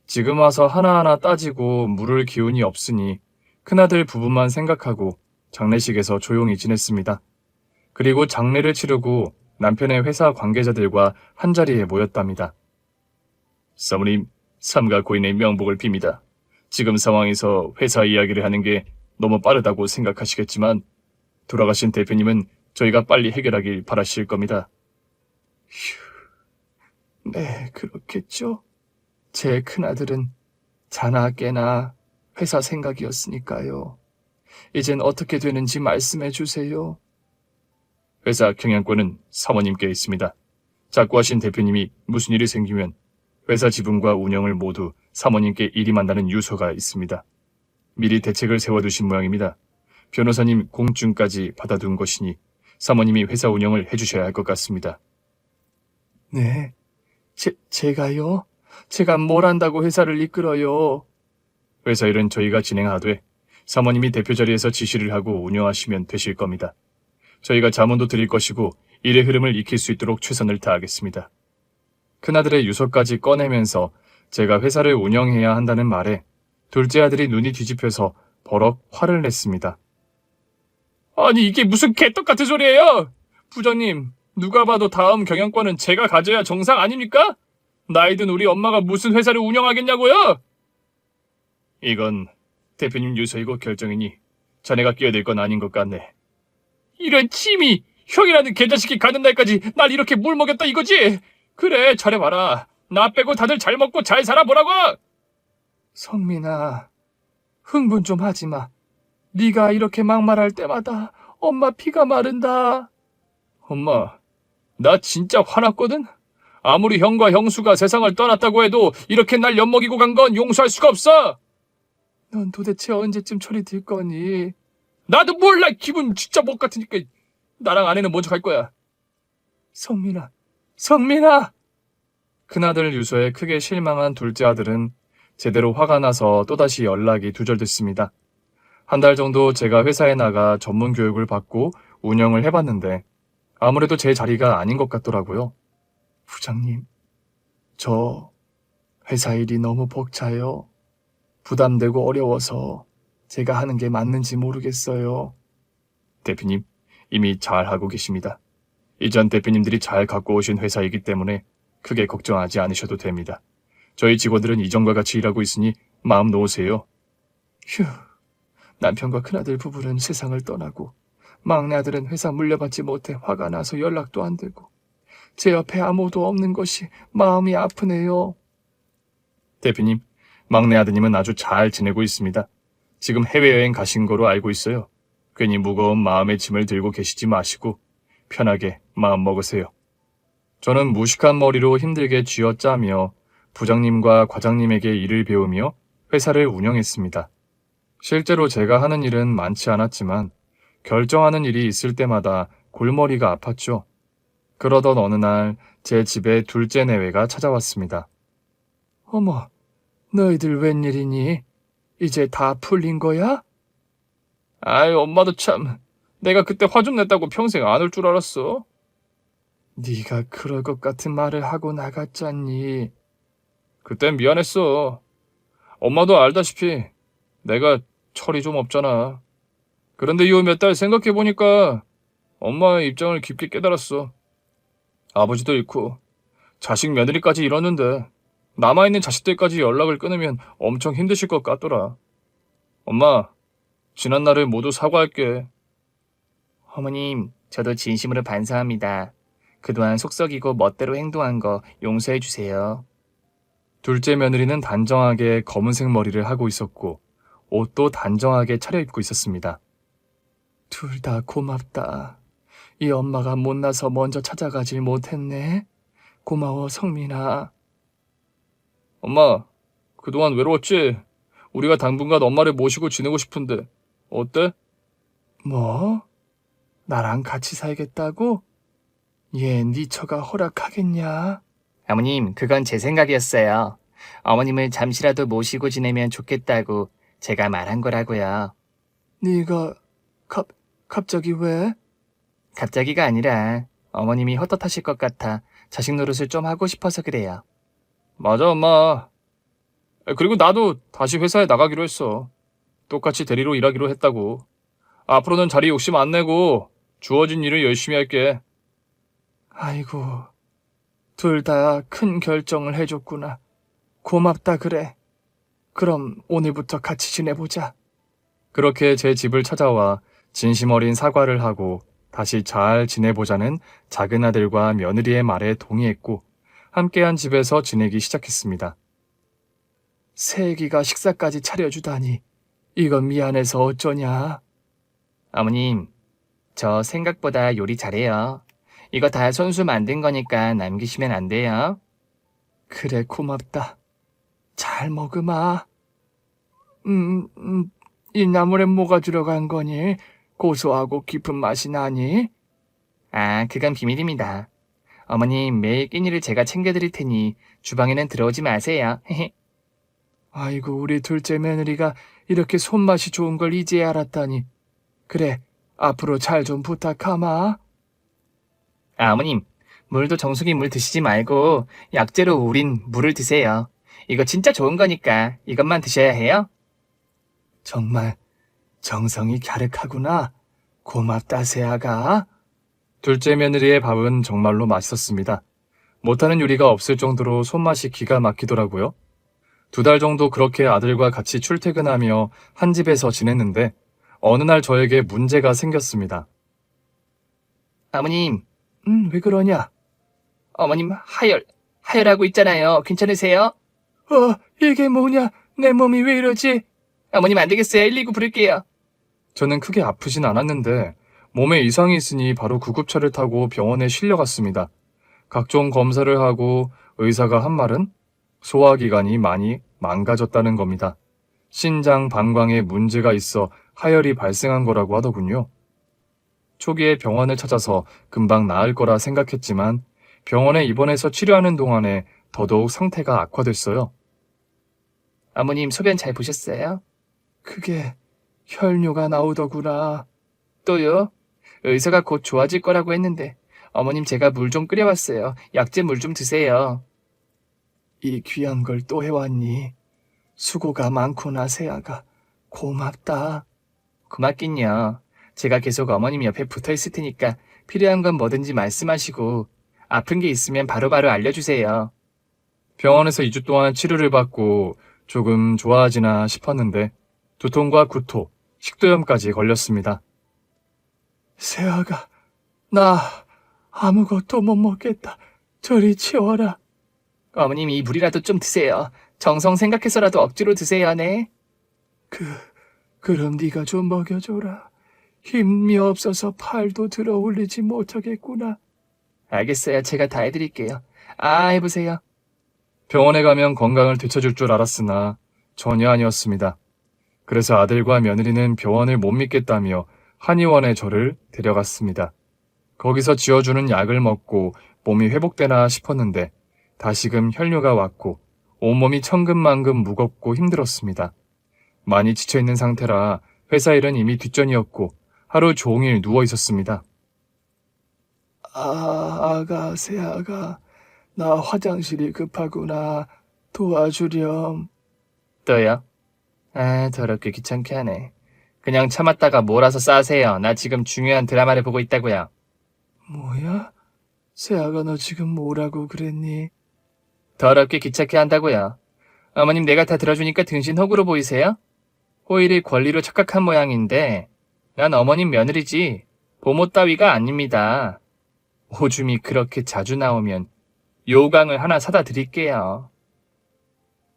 지금 와서 하나하나 따지고 물을 기운이 없으니 큰아들 부부만 생각하고 장례식에서 조용히 지냈습니다. 그리고 장례를 치르고 남편의 회사 관계자들과 한자리에 모였답니다. 사모님, 삼가 고인의 명복을 빕니다. 지금 상황에서 회사 이야기를 하는 게 너무 빠르다고 생각하시겠지만 돌아가신 대표님은 저희가 빨리 해결하길 바라실 겁니다. 네, 그렇겠죠. 제 큰아들은 자나 깨나 회사 생각이었으니까요. 이젠 어떻게 되는지 말씀해 주세요. 회사 경영권은 사모님께 있습니다. 작고하신 대표님이 무슨 일이 생기면 회사 지분과 운영을 모두 사모님께 일임한다는 유서가 있습니다. 미리 대책을 세워두신 모양입니다. 변호사님 공증까지 받아둔 것이니 사모님이 회사 운영을 해주셔야 할 것 같습니다. 네, 제가요? 제가 뭘 한다고 회사를 이끌어요? 회사 일은 저희가 진행하되 사모님이 대표 자리에서 지시를 하고 운영하시면 되실 겁니다. 저희가 자문도 드릴 것이고 일의 흐름을 익힐 수 있도록 최선을 다하겠습니다. 큰아들의 유서까지 꺼내면서 제가 회사를 운영해야 한다는 말에 둘째 아들이 눈이 뒤집혀서 버럭 화를 냈습니다. 아니, 이게 무슨 개떡 같은 소리예요? 부장님, 누가 봐도 다음 경영권은 제가 가져야 정상 아닙니까? 나이든 우리 엄마가 무슨 회사를 운영하겠냐고요? 이건 대표님 유서이고 결정이니 자네가 끼어들 건 아닌 것 같네. 이런 침이 형이라는 개자식이 가는 날까지 날 이렇게 물먹였다 이거지? 그래, 잘해봐라. 나 빼고 다들 잘 먹고 잘 살아보라고! 성민아, 흥분 좀 하지 마. 네가 이렇게 막말할 때마다 엄마 피가 마른다. 엄마, 나 진짜 화났거든? 아무리 형과 형수가 세상을 떠났다고 해도 이렇게 날 엿먹이고 간 건 용서할 수가 없어! 넌 도대체 언제쯤 철이 들 거니? 나도 몰라! 기분 진짜 못 같으니까 나랑 아내는 먼저 갈 거야. 성민아! 큰아들 유서에 크게 실망한 둘째 아들은 제대로 화가 나서 또다시 연락이 두절됐습니다. 한 달 정도 제가 회사에 나가 전문 교육을 받고 운영을 해봤는데 아무래도 제 자리가 아닌 것 같더라고요. 부장님, 저 회사 일이 너무 벅차요. 부담되고 어려워서 제가 하는 게 맞는지 모르겠어요. 대표님, 이미 잘 하고 계십니다. 이전 대표님들이 잘 갖고 오신 회사이기 때문에 크게 걱정하지 않으셔도 됩니다. 저희 직원들은 이전과 같이 일하고 있으니 마음 놓으세요. 휴, 남편과 큰아들 부부는 세상을 떠나고 막내 아들은 회사 물려받지 못해 화가 나서 연락도 안 되고 제 옆에 아무도 없는 것이 마음이 아프네요. 대표님, 막내 아드님은 아주 잘 지내고 있습니다. 지금 해외여행 가신 거로 알고 있어요. 괜히 무거운 마음의 짐을 들고 계시지 마시고 편하게 마음 먹으세요. 저는 무식한 머리로 힘들게 쥐어짜며 부장님과 과장님에게 일을 배우며 회사를 운영했습니다. 실제로 제가 하는 일은 많지 않았지만 결정하는 일이 있을 때마다 골머리가 아팠죠. 그러던 어느 날 제 집에 둘째 내외가 찾아왔습니다. 어머, 너희들 웬일이니? 이제 다 풀린 거야? 아이, 엄마도 참. 내가 그때 화 좀 냈다고 평생 안 올 줄 알았어. 네가 그럴 것 같은 말을 하고 나갔잖니. 그땐 미안했어. 엄마도 알다시피 내가 철이 좀 없잖아. 그런데 요 몇 달 생각해보니까 엄마의 입장을 깊게 깨달았어. 아버지도 잃고 자식 며느리까지 잃었는데 남아있는 자식들까지 연락을 끊으면 엄청 힘드실 것 같더라. 엄마, 지난 날을 모두 사과할게. 어머님, 저도 진심으로 반성합니다. 그동안 속썩이고 멋대로 행동한 거 용서해 주세요. 둘째 며느리는 단정하게 검은색 머리를 하고 있었고 옷도 단정하게 차려입고 있었습니다. 둘 다 고맙다. 이 엄마가 못나서 먼저 찾아가질 못했네. 고마워, 성민아. 엄마, 그동안 외로웠지? 우리가 당분간 엄마를 모시고 지내고 싶은데 어때? 뭐? 나랑 같이 살겠다고? 얘 네 처가 허락하겠냐? 어머님, 그건 제 생각이었어요. 어머님을 잠시라도 모시고 지내면 좋겠다고 제가 말한 거라고요. 네가 갑자기 왜? 갑자기가 아니라 어머님이 헛헛하실 것 같아 자식 노릇을 좀 하고 싶어서 그래요. 맞아, 엄마. 그리고 나도 다시 회사에 나가기로 했어. 똑같이 대리로 일하기로 했다고. 앞으로는 자리 욕심 안 내고 주어진 일을 열심히 할게. 아이고, 둘 다 큰 결정을 해줬구나. 고맙다 그래. 그럼 오늘부터 같이 지내보자. 그렇게 제 집을 찾아와 진심 어린 사과를 하고 다시 잘 지내보자는 작은 아들과 며느리의 말에 동의했고 함께한 집에서 지내기 시작했습니다. 새애기가 식사까지 차려주다니. 이건 미안해서 어쩌냐. 어머님, 저 생각보다 요리 잘해요. 이거 다 손수 만든 거니까 남기시면 안 돼요. 그래, 고맙다. 잘 먹으마. 이 나물에 뭐가 들어간 거니? 고소하고 깊은 맛이 나니? 아, 그건 비밀입니다. 어머님, 매일 끼니를 제가 챙겨드릴 테니 주방에는 들어오지 마세요. 아이고, 우리 둘째 며느리가 이렇게 손맛이 좋은 걸 이제야 알았다니. 그래, 앞으로 잘 좀 부탁하마. 아, 어머님, 물도 정수기 물 드시지 말고 약재로 우린 물을 드세요. 이거 진짜 좋은 거니까 이것만 드셔야 해요. 정말 정성이 갸륵하구나. 고맙다, 새아가. 둘째 며느리의 밥은 정말로 맛있었습니다. 못하는 요리가 없을 정도로 손맛이 기가 막히더라고요. 2달 정도 그렇게 아들과 같이 출퇴근하며 한 집에서 지냈는데 어느 날 저에게 문제가 생겼습니다. 어머님, 왜 그러냐? 어머님 하혈하고 있잖아요. 괜찮으세요? 이게 뭐냐? 내 몸이 왜 이러지? 어머님 안 되겠어요. 119 부를게요. 저는 크게 아프진 않았는데 몸에 이상이 있으니 바로 구급차를 타고 병원에 실려갔습니다. 각종 검사를 하고 의사가 한 말은 소화기관이 많이 망가졌다는 겁니다. 신장, 방광에 문제가 있어 하혈이 발생한 거라고 하더군요. 초기에 병원을 찾아서 금방 나을 거라 생각했지만 병원에 입원해서 치료하는 동안에 더더욱 상태가 악화됐어요. 어머님 소변 잘 보셨어요? 그게 혈뇨가 나오더구나. 또요? 의사가 곧 좋아질 거라고 했는데 어머님 제가 물 좀 끓여왔어요. 약재 물 좀 드세요. 이 귀한 걸 또 해왔니? 수고가 많구나, 새아가. 고맙다. 고맙긴요. 제가 계속 어머님 옆에 붙어 있을 테니까 필요한 건 뭐든지 말씀하시고 아픈 게 있으면 바로바로 알려주세요. 병원에서 2주 동안 치료를 받고 조금 좋아지나 싶었는데 두통과 구토, 식도염까지 걸렸습니다. 세아가, 나 아무것도 못 먹겠다. 저리 치워라. 어머님 이 물이라도 좀 드세요. 정성 생각해서라도 억지로 드세요, 네. 그럼 네가 좀 먹여줘라. 힘이 없어서 팔도 들어 올리지 못하겠구나. 알겠어요. 제가 다 해드릴게요. 아, 해보세요. 병원에 가면 건강을 되찾을 줄 알았으나 전혀 아니었습니다. 그래서 아들과 며느리는 병원을 못 믿겠다며 한의원에 저를 데려갔습니다. 거기서 지어주는 약을 먹고 몸이 회복되나 싶었는데 다시금 혈뇨가 왔고 온몸이 천근만근 무겁고 힘들었습니다. 많이 지쳐있는 상태라 회사 일은 이미 뒷전이었고 하루 종일 누워 있었습니다. 아가, 세아가, 나 화장실이 급하구나. 도와주렴. 또요? 아, 더럽게 귀찮게 하네. 그냥 참았다가 몰아서 싸세요. 나 지금 중요한 드라마를 보고 있다고요. 뭐야? 세아가 너 지금 뭐라고 그랬니? 더럽게 귀찮게 한다고요. 어머님 내가 다 들어주니까 등신 호구로 보이세요? 호의를 권리로 착각한 모양인데 난 어머님 며느리지 보모 따위가 아닙니다. 오줌이 그렇게 자주 나오면 요강을 하나 사다 드릴게요.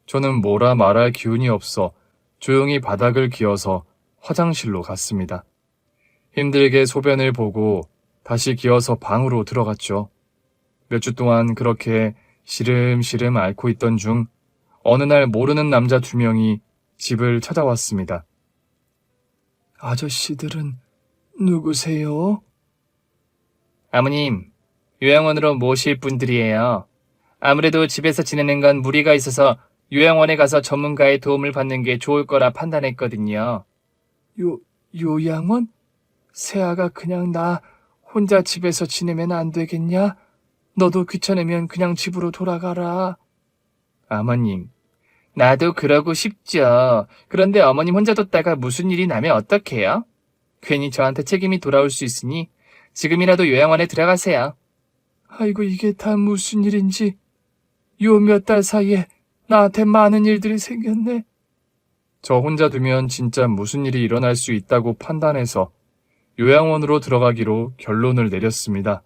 저는 뭐라 말할 기운이 없어 조용히 바닥을 기어서 화장실로 갔습니다. 힘들게 소변을 보고 다시 기어서 방으로 들어갔죠. 몇 주 동안 그렇게 시름시름 앓고 있던 중 어느 날 모르는 남자 2명이 집을 찾아왔습니다. 아저씨들은 누구세요? 아버님, 요양원으로 모실 분들이에요. 아무래도 집에서 지내는 건 무리가 있어서 요양원에 가서 전문가의 도움을 받는 게 좋을 거라 판단했거든요. 요양원? 세아가 그냥 나 혼자 집에서 지내면 안 되겠냐? 너도 귀찮으면 그냥 집으로 돌아가라. 어머님, 나도 그러고 싶죠. 그런데 어머님 혼자 뒀다가 무슨 일이 나면 어떡해요? 괜히 저한테 책임이 돌아올 수 있으니 지금이라도 요양원에 들어가세요. 아이고, 이게 다 무슨 일인지. 요 몇 달 사이에 나한테 많은 일들이 생겼네. 저 혼자 두면 진짜 무슨 일이 일어날 수 있다고 판단해서 요양원으로 들어가기로 결론을 내렸습니다.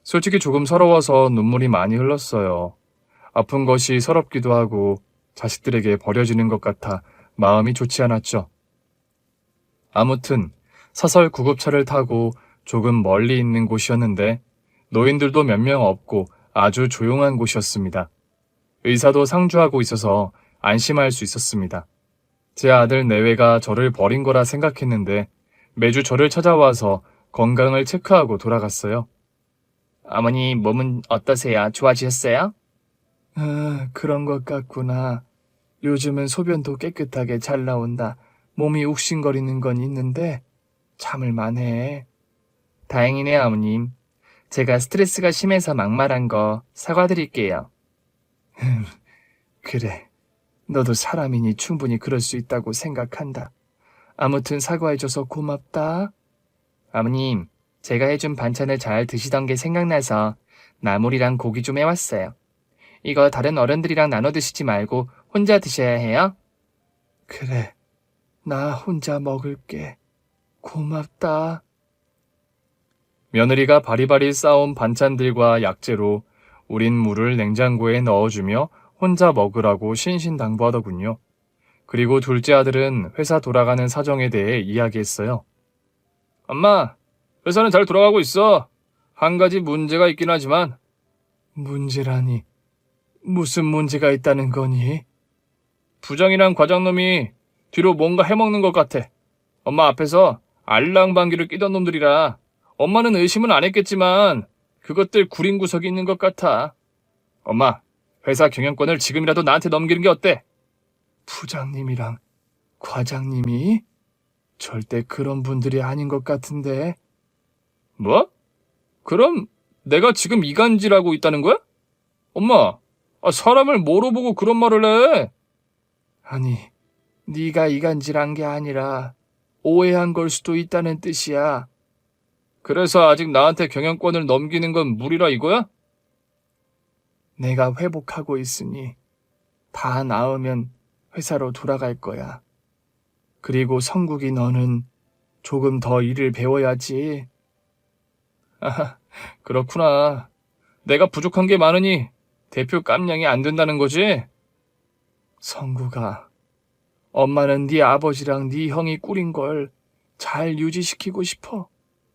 솔직히 조금 서러워서 눈물이 많이 흘렀어요. 아픈 것이 서럽기도 하고 자식들에게 버려지는 것 같아 마음이 좋지 않았죠. 아무튼 사설 구급차를 타고 조금 멀리 있는 곳이었는데 노인들도 몇 명 없고 아주 조용한 곳이었습니다. 의사도 상주하고 있어서 안심할 수 있었습니다. 제 아들 내외가 저를 버린 거라 생각했는데 매주 저를 찾아와서 건강을 체크하고 돌아갔어요. 어머니 몸은 어떠세요? 좋아지셨어요? 그런 것 같구나. 요즘은 소변도 깨끗하게 잘 나온다. 몸이 욱신거리는 건 있는데 참을 만해. 다행이네요, 어머님. 제가 스트레스가 심해서 막말한 거 사과드릴게요. 그래, 너도 사람이니 충분히 그럴 수 있다고 생각한다. 아무튼 사과해줘서 고맙다. 어머님, 제가 해준 반찬을 잘 드시던 게 생각나서 나물이랑 고기 좀 해왔어요. 이거 다른 어른들이랑 나눠 드시지 말고 혼자 드셔야 해요. 그래, 나 혼자 먹을게. 고맙다. 며느리가 바리바리 싸온 반찬들과 약재로 우린 물을 냉장고에 넣어주며 혼자 먹으라고 신신당부하더군요. 그리고 둘째 아들은 회사 돌아가는 사정에 대해 이야기했어요. 엄마, 회사는 잘 돌아가고 있어. 한 가지 문제가 있긴 하지만. 문제라니, 무슨 문제가 있다는 거니? 부장이랑 과장놈이 뒤로 뭔가 해먹는 것 같아. 엄마 앞에서 알랑방귀를 끼던 놈들이라 엄마는 의심은 안 했겠지만 그것들 구린 구석이 있는 것 같아. 엄마, 회사 경영권을 지금이라도 나한테 넘기는 게 어때? 부장님이랑 과장님이? 절대 그런 분들이 아닌 것 같은데. 뭐? 그럼 내가 지금 이간질하고 있다는 거야? 엄마, 사람을 뭐로 보고 그런 말을 해? 아니, 네가 이간질한 게 아니라 오해한 걸 수도 있다는 뜻이야. 그래서 아직 나한테 경영권을 넘기는 건 무리라 이거야? 내가 회복하고 있으니 다 나으면 회사로 돌아갈 거야. 그리고 성국이 너는 조금 더 일을 배워야지. 아하, 그렇구나. 내가 부족한 게 많으니 대표 깜냥이 안 된다는 거지? 성국아, 엄마는 네 아버지랑 네 형이 꾸린 걸 잘 유지시키고 싶어.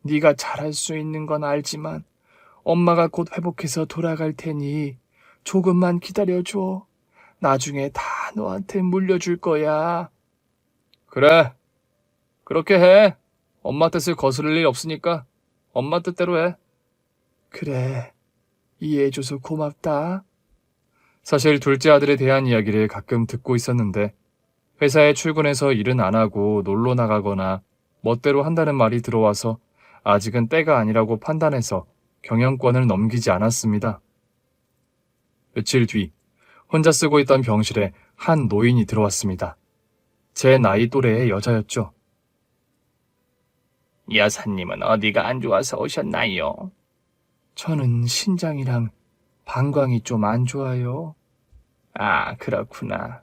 네가 잘할 수 있는 건 알지만 엄마가 곧 회복해서 돌아갈 테니 조금만 기다려줘. 나중에 다 너한테 물려줄 거야. 그래. 그렇게 해. 엄마 뜻을 거스를 일 없으니까 엄마 뜻대로 해. 그래, 이해해줘서 고맙다. 사실 둘째 아들에 대한 이야기를 가끔 듣고 있었는데 회사에 출근해서 일은 안 하고 놀러 나가거나 멋대로 한다는 말이 들어와서 아직은 때가 아니라고 판단해서 경영권을 넘기지 않았습니다. 며칠 뒤 혼자 쓰고 있던 병실에 한 노인이 들어왔습니다. 제 나이 또래의 여자였죠. 여사님은 어디가 안 좋아서 오셨나요? 저는 신장이랑 방광이 좀 안 좋아요. 아, 그렇구나.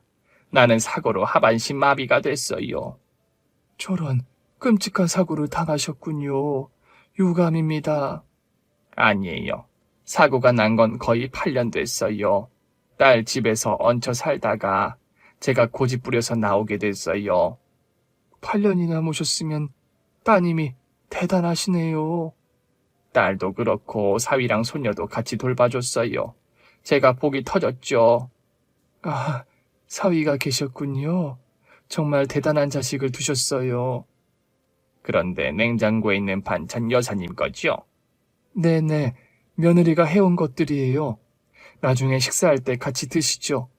나는 사고로 하반신 마비가 됐어요. 저런 끔찍한 사고를 당하셨군요. 유감입니다. 아니에요. 사고가 난 건 거의 8년 됐어요. 딸 집에서 얹혀 살다가 제가 고집 부려서 나오게 됐어요. 8년이나 모셨으면 따님이 대단하시네요. 딸도 그렇고 사위랑 손녀도 같이 돌봐줬어요. 제가 복이 터졌죠. 아, 사위가 계셨군요. 정말 대단한 자식을 두셨어요. 그런데 냉장고에 있는 반찬 여사님 거죠? 네네, 며느리가 해온 것들이에요. 나중에 식사할 때 같이 드시죠.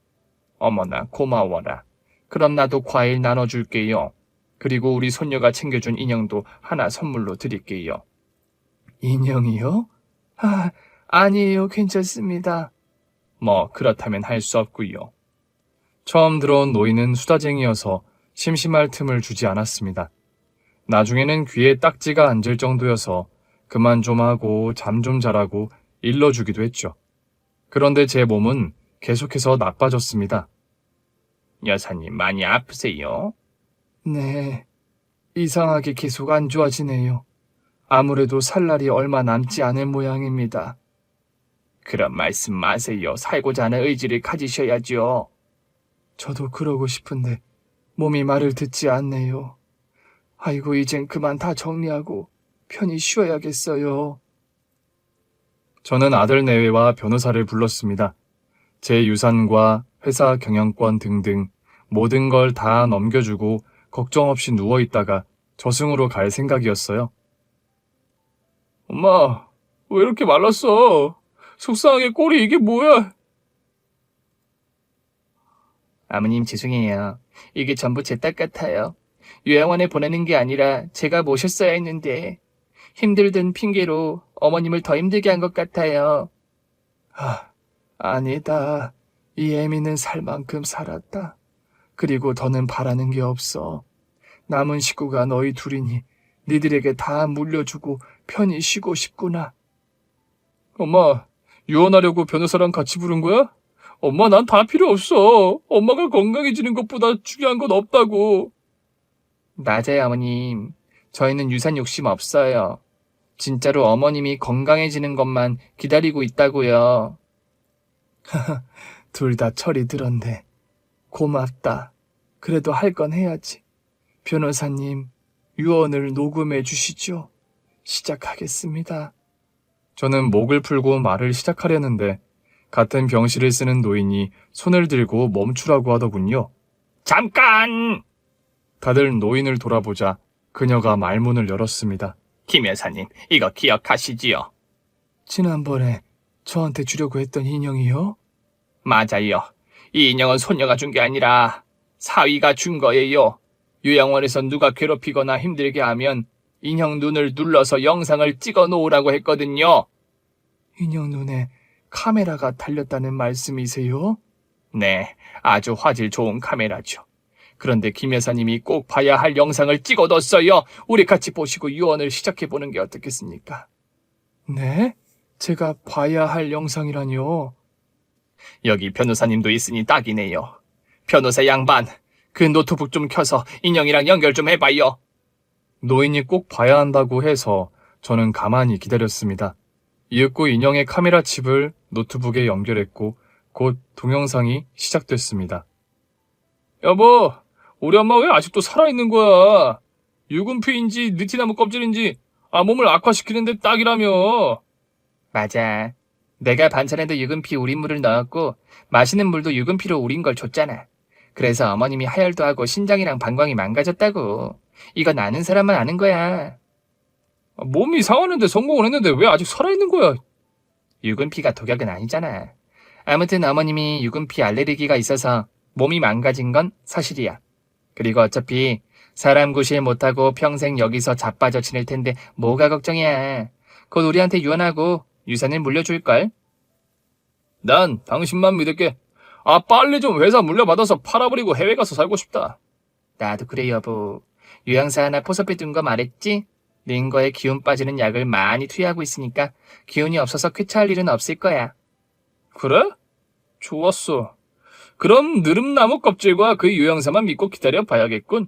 어머나 고마워라. 그럼 나도 과일 나눠줄게요. 그리고 우리 손녀가 챙겨준 인형도 하나 선물로 드릴게요. 인형이요? 아, 아니에요. 괜찮습니다. 뭐 그렇다면 할 수 없고요. 처음 들어온 노인은 수다쟁이여서 심심할 틈을 주지 않았습니다. 나중에는 귀에 딱지가 앉을 정도여서 그만 좀 하고 잠 좀 자라고 일러주기도 했죠. 그런데 제 몸은 계속해서 나빠졌습니다. 여사님 많이 아프세요? 네, 이상하게 계속 안 좋아지네요. 아무래도 살 날이 얼마 남지 않을 모양입니다. 그런 말씀 마세요. 살고자 하는 의지를 가지셔야죠. 저도 그러고 싶은데 몸이 말을 듣지 않네요. 아이고, 이젠 그만 다 정리하고 편히 쉬어야겠어요. 저는 아들 내외와 변호사를 불렀습니다. 제 유산과 회사 경영권 등등 모든 걸 다 넘겨주고 걱정 없이 누워있다가 저승으로 갈 생각이었어요. 엄마, 왜 이렇게 말랐어? 속상하게 꼴이 이게 뭐야? 아버님 죄송해요. 이게 전부 제 딸 같아요. 요양원에 보내는 게 아니라 제가 모셨어야 했는데 힘들든 핑계로 어머님을 더 힘들게 한 것 같아요. 아, 아니다. 이 애미는 살 만큼 살았다. 그리고 더는 바라는 게 없어. 남은 식구가 너희 둘이니 니들에게 다 물려주고 편히 쉬고 싶구나. 엄마, 유언하려고 변호사랑 같이 부른 거야? 엄마, 난 다 필요 없어. 엄마가 건강해지는 것보다 중요한 건 없다고. 맞아요, 어머님. 저희는 유산 욕심 없어요. 진짜로 어머님이 건강해지는 것만 기다리고 있다고요. 둘 다 철이 들었네. 고맙다. 그래도 할 건 해야지. 변호사님, 유언을 녹음해 주시죠. 시작하겠습니다. 저는 목을 풀고 말을 시작하려는데 같은 병실을 쓰는 노인이 손을 들고 멈추라고 하더군요. 잠깐! 다들 노인을 돌아보자 그녀가 말문을 열었습니다. 김 여사님, 이거 기억하시지요? 지난번에 저한테 주려고 했던 인형이요? 맞아요. 이 인형은 손녀가 준 게 아니라 사위가 준 거예요. 요양원에서 누가 괴롭히거나 힘들게 하면 인형 눈을 눌러서 영상을 찍어 놓으라고 했거든요. 인형 눈에 카메라가 달렸다는 말씀이세요? 네, 아주 화질 좋은 카메라죠. 그런데 김 여사님이 꼭 봐야 할 영상을 찍어뒀어요. 우리 같이 보시고 유언을 시작해보는 게 어떻겠습니까? 네? 제가 봐야 할 영상이라니요? 여기 변호사님도 있으니 딱이네요. 변호사 양반, 그 노트북 좀 켜서 인형이랑 연결 좀 해봐요. 노인이 꼭 봐야 한다고 해서 저는 가만히 기다렸습니다. 이윽고 인형의 카메라 칩을 노트북에 연결했고 곧 동영상이 시작됐습니다. 여보, 우리 엄마 왜 아직도 살아있는 거야? 유분피인지 느티나무 껍질인지 몸을 악화시키는데 딱이라며. 맞아. 내가 반찬에도 유분피 우린 물을 넣었고 마시는 물도 유분피로 우린 걸 줬잖아. 그래서 어머님이 하혈도 하고 신장이랑 방광이 망가졌다고. 이건 아는 사람만 아는 거야. 몸이 상하는데 성공을 했는데 왜 아직 살아있는 거야? 유분피가 독약은 아니잖아. 아무튼 어머님이 유분피 알레르기가 있어서 몸이 망가진 건 사실이야. 그리고 어차피 사람 구실 못하고 평생 여기서 자빠져 지낼 텐데 뭐가 걱정이야. 곧 우리한테 유언하고 유산을 물려줄걸? 난 당신만 믿을게. 빨리 좀 회사 물려받아서 팔아버리고 해외 가서 살고 싶다. 나도 그래 여보. 요양사 하나 포섭해 둔 거 말했지? 링거에 기운 빠지는 약을 많이 투여하고 있으니까 기운이 없어서 쾌차할 일은 없을 거야. 그래? 좋았어. 그럼 느릅나무 껍질과 그 요양사만 믿고 기다려 봐야겠군.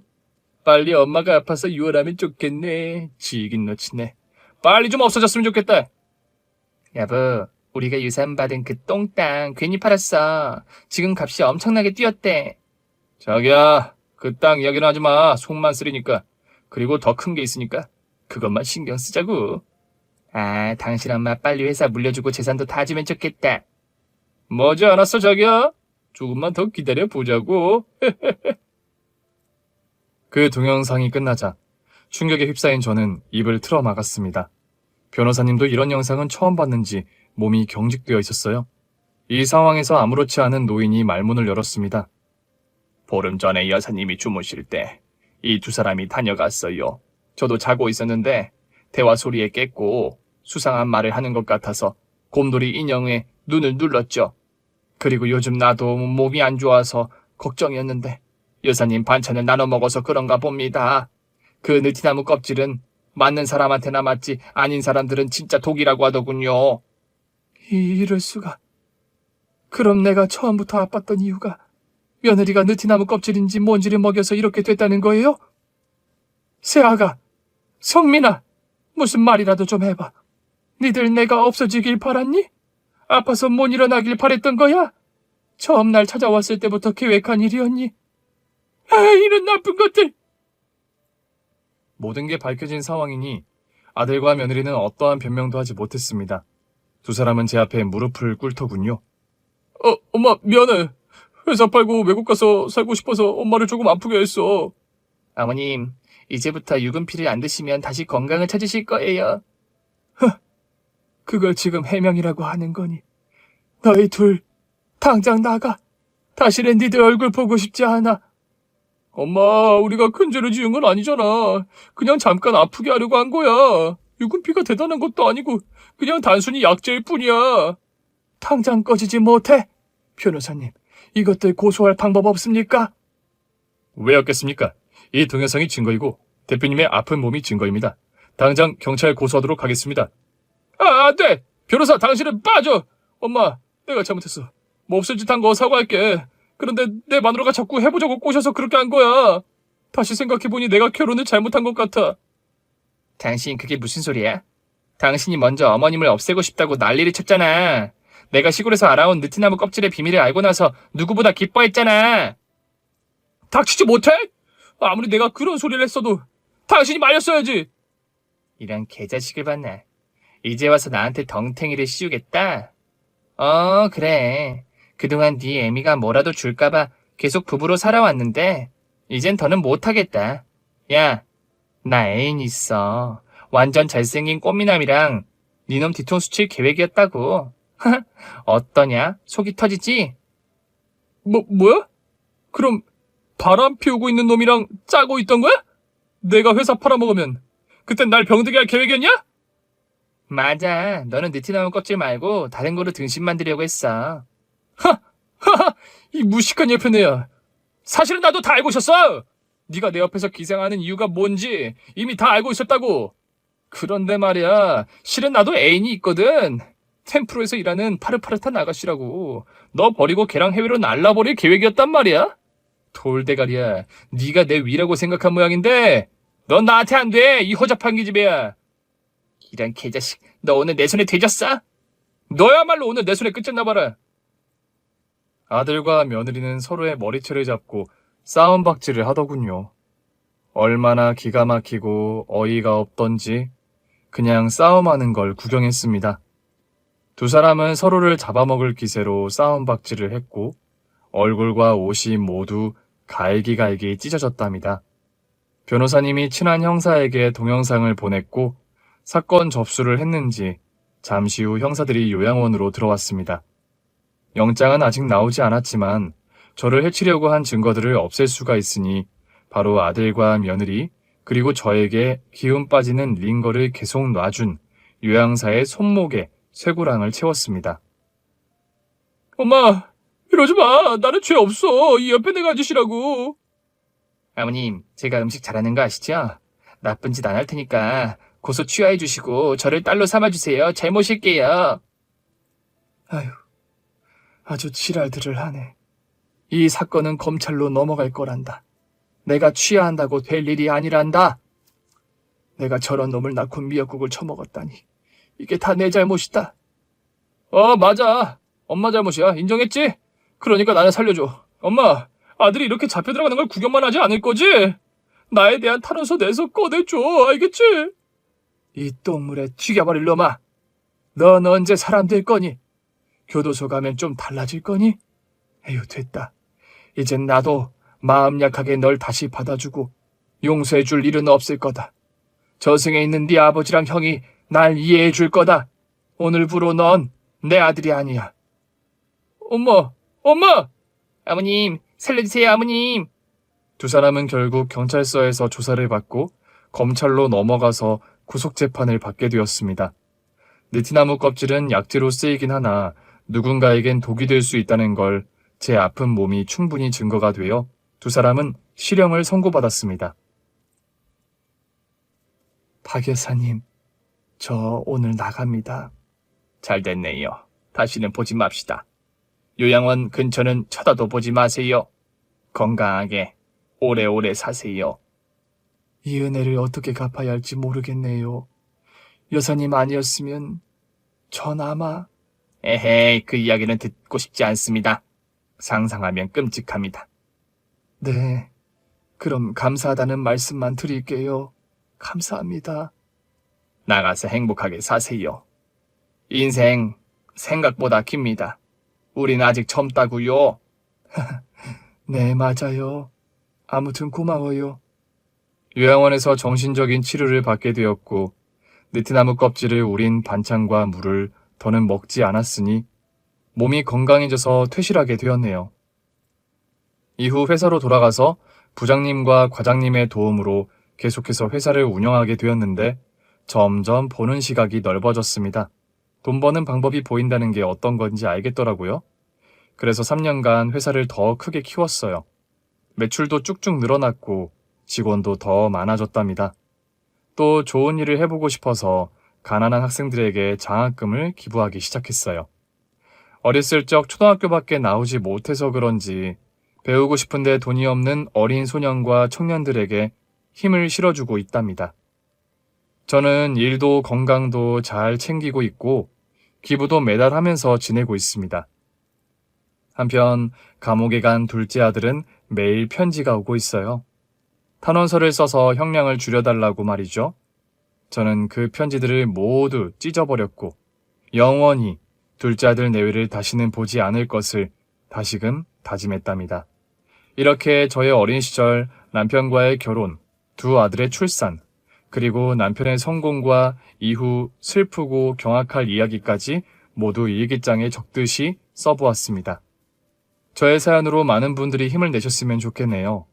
빨리 엄마가 아파서 유언하면 좋겠네. 지긴 놓치네. 빨리 좀 없어졌으면 좋겠다. 여보, 우리가 유산받은 그 똥땅 괜히 팔았어. 지금 값이 엄청나게 뛰었대. 자기야, 그 땅 이야기는 하지 마. 속만 쓰리니까. 그리고 더 큰 게 있으니까 그것만 신경 쓰자고. 당신 엄마 빨리 회사 물려주고 재산도 다 주면 좋겠다. 머지 않았어, 자기야. 조금만 더 기다려 보자고. 그 동영상이 끝나자 충격에 휩싸인 저는 입을 틀어 막았습니다. 변호사님도 이런 영상은 처음 봤는지 몸이 경직되어 있었어요. 이 상황에서 아무렇지 않은 노인이 말문을 열었습니다. 보름 전에 여사님이 주무실 때 이 두 사람이 다녀갔어요. 저도 자고 있었는데 대화 소리에 깼고 수상한 말을 하는 것 같아서 곰돌이 인형에 눈을 눌렀죠. 그리고 요즘 나도 몸이 안 좋아서 걱정이었는데 여사님 반찬을 나눠 먹어서 그런가 봅니다. 그 느티나무 껍질은 맞는 사람한테나 맞지 아닌 사람들은 진짜 독이라고 하더군요. 이럴 수가. 그럼 내가 처음부터 아팠던 이유가 며느리가 느티나무 껍질인지 뭔지를 먹여서 이렇게 됐다는 거예요? 세아가, 성민아, 무슨 말이라도 좀 해봐. 니들 내가 없어지길 바랐니? 아파서 못 일어나길 바랬던 거야? 처음 날 찾아왔을 때부터 계획한 일이었니? 이런 나쁜 것들! 모든 게 밝혀진 상황이니 아들과 며느리는 어떠한 변명도 하지 못했습니다. 두 사람은 제 앞에 무릎을 꿇더군요. 엄마, 미안해. 회사 팔고 외국 가서 살고 싶어서 엄마를 조금 아프게 했어. 어머님, 이제부터 유분피를 안 드시면 다시 건강을 찾으실 거예요. 그걸 지금 해명이라고 하는 거니. 너희 둘, 당장 나가. 다시는 니들 얼굴 보고 싶지 않아. 엄마, 우리가 큰 죄를 지은 건 아니잖아. 그냥 잠깐 아프게 하려고 한 거야. 유분피가 대단한 것도 아니고 그냥 단순히 약제일 뿐이야. 당장 꺼지지 못해? 변호사님, 이것들 고소할 방법 없습니까? 왜 없겠습니까? 이 동영상이 증거이고 대표님의 아픈 몸이 증거입니다. 당장 경찰 고소하도록 하겠습니다. 안 돼! 변호사, 당신은 빠져! 엄마, 내가 잘못했어. 몹쓸 짓 한 거 사과할게. 그런데 내 마누라가 자꾸 해보자고 꼬셔서 그렇게 한 거야. 다시 생각해보니 내가 결혼을 잘못한 것 같아. 당신 그게 무슨 소리야? 당신이 먼저 어머님을 없애고 싶다고 난리를 쳤잖아. 내가 시골에서 알아온 느티나무 껍질의 비밀을 알고 나서 누구보다 기뻐했잖아. 닥치지 못해? 아무리 내가 그런 소리를 했어도 당신이 말렸어야지. 이런 개자식을 봤나. 이제 와서 나한테 덩탱이를 씌우겠다? 그래. 그동안 네 애미가 뭐라도 줄까봐 계속 부부로 살아왔는데 이젠 더는 못하겠다. 야, 나 애인 있어. 완전 잘생긴 꽃미남이랑 니놈 뒤통수 칠 계획이었다고. 어떠냐? 속이 터지지? 뭐야? 그럼 바람 피우고 있는 놈이랑 짜고 있던 거야? 내가 회사 팔아먹으면 그땐 날 병들게 할 계획이었냐? 맞아. 너는 느티나무 껍질 말고 다른 거로 등신 만들려고 했어. 이 무식한 예편애야. 사실은 나도 다 알고 있었어. 네가 내 옆에서 기생하는 이유가 뭔지 이미 다 알고 있었다고. 그런데 말이야, 실은 나도 애인이 있거든. 템프로에서 일하는 파릇파릇한 아가씨라고. 너 버리고 걔랑 해외로 날라버릴 계획이었단 말이야. 돌대가리야, 네가 내 위라고 생각한 모양인데 넌 나한테 안 돼, 이 허접한 기집애야. 이런 개자식, 너 오늘 내 손에 되졌어? 너야말로 오늘 내 손에 끝쳤나봐라. 아들과 며느리는 서로의 머리채를 잡고 싸움박질을 하더군요. 얼마나 기가 막히고 어이가 없던지 그냥 싸움하는 걸 구경했습니다. 두 사람은 서로를 잡아먹을 기세로 싸움박질을 했고 얼굴과 옷이 모두 갈기갈기 찢어졌답니다. 변호사님이 친한 형사에게 동영상을 보냈고 사건 접수를 했는지 잠시 후 형사들이 요양원으로 들어왔습니다. 영장은 아직 나오지 않았지만 저를 해치려고 한 증거들을 없앨 수가 있으니 바로 아들과 며느리 그리고 저에게 기운 빠지는 링거를 계속 놔준 요양사의 손목에 쇠고랑을 채웠습니다. 엄마, 이러지 마. 나는 죄 없어. 이 옆에 내가 아저씨라고. 아버님, 제가 음식 잘하는 거 아시죠? 나쁜 짓 안 할 테니까 고소 취하해 주시고 저를 딸로 삼아주세요. 잘 모실게요. 아휴, 아주 지랄들을 하네. 이 사건은 검찰로 넘어갈 거란다. 내가 취하한다고 될 일이 아니란다. 내가 저런 놈을 낳고 미역국을 처먹었다니. 이게 다 내 잘못이다. 맞아. 엄마 잘못이야. 인정했지? 그러니까 나를 살려줘. 엄마, 아들이 이렇게 잡혀 들어가는 걸 구경만 하지 않을 거지? 나에 대한 탄원서 내서 꺼내줘. 알겠지? 이 똥물에 튀겨버릴 놈아. 넌 언제 사람 될 거니? 교도소 가면 좀 달라질 거니? 에휴, 됐다. 이젠 나도 마음 약하게 널 다시 받아주고 용서해줄 일은 없을 거다. 저승에 있는 네 아버지랑 형이 날 이해해줄 거다. 오늘부로 넌 내 아들이 아니야. 엄마! 아버님, 살려주세요, 아버님. 두 사람은 결국 경찰서에서 조사를 받고 검찰로 넘어가서 구속재판을 받게 되었습니다. 느티나무 껍질은 약재로 쓰이긴 하나 누군가에겐 독이 될 수 있다는 걸 제 아픈 몸이 충분히 증거가 되어 두 사람은 실형을 선고받았습니다. 박 여사님, 저 오늘 나갑니다. 잘 됐네요. 다시는 보지 맙시다. 요양원 근처는 쳐다도 보지 마세요. 건강하게 오래오래 사세요. 이 은혜를 어떻게 갚아야 할지 모르겠네요. 여사님 아니었으면 전 아마... 에헤이, 그 이야기는 듣고 싶지 않습니다. 상상하면 끔찍합니다. 네, 그럼 감사하다는 말씀만 드릴게요. 감사합니다. 나가서 행복하게 사세요. 인생 생각보다 깁니다. 우린 아직 젊다구요. 네, 맞아요. 아무튼 고마워요. 요양원에서 정신적인 치료를 받게 되었고 느티나무 껍질을 우린 반찬과 물을 더는 먹지 않았으니 몸이 건강해져서 퇴실하게 되었네요. 이후 회사로 돌아가서 부장님과 과장님의 도움으로 계속해서 회사를 운영하게 되었는데 점점 보는 시각이 넓어졌습니다. 돈 버는 방법이 보인다는 게 어떤 건지 알겠더라고요. 그래서 3년간 회사를 더 크게 키웠어요. 매출도 쭉쭉 늘어났고 직원도 더 많아졌답니다. 또 좋은 일을 해보고 싶어서 가난한 학생들에게 장학금을 기부하기 시작했어요. 어렸을 적 초등학교밖에 나오지 못해서 그런지 배우고 싶은데 돈이 없는 어린 소년과 청년들에게 힘을 실어주고 있답니다. 저는 일도 건강도 잘 챙기고 있고 기부도 매달 하면서 지내고 있습니다. 한편 감옥에 간 둘째 아들은 매일 편지가 오고 있어요. 탄원서를 써서 형량을 줄여달라고 말이죠. 저는 그 편지들을 모두 찢어버렸고 영원히 둘째 아들 내외를 다시는 보지 않을 것을 다시금 다짐했답니다. 이렇게 저의 어린 시절 남편과의 결혼, 두 아들의 출산, 그리고 남편의 성공과 이후 슬프고 경악할 이야기까지 모두 일기장에 적듯이 써보았습니다. 저의 사연으로 많은 분들이 힘을 내셨으면 좋겠네요.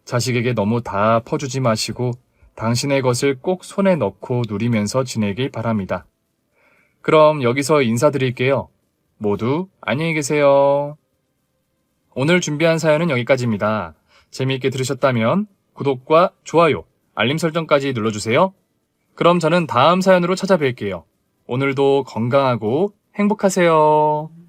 자식에게 너무 다 퍼주지 마시고 당신의 것을 꼭 손에 넣고 누리면서 지내길 바랍니다. 그럼 여기서 인사드릴게요. 모두 안녕히 계세요. 오늘 준비한 사연은 여기까지입니다. 재미있게 들으셨다면 구독과 좋아요, 알림 설정까지 눌러주세요. 그럼 저는 다음 사연으로 찾아뵐게요. 오늘도 건강하고 행복하세요.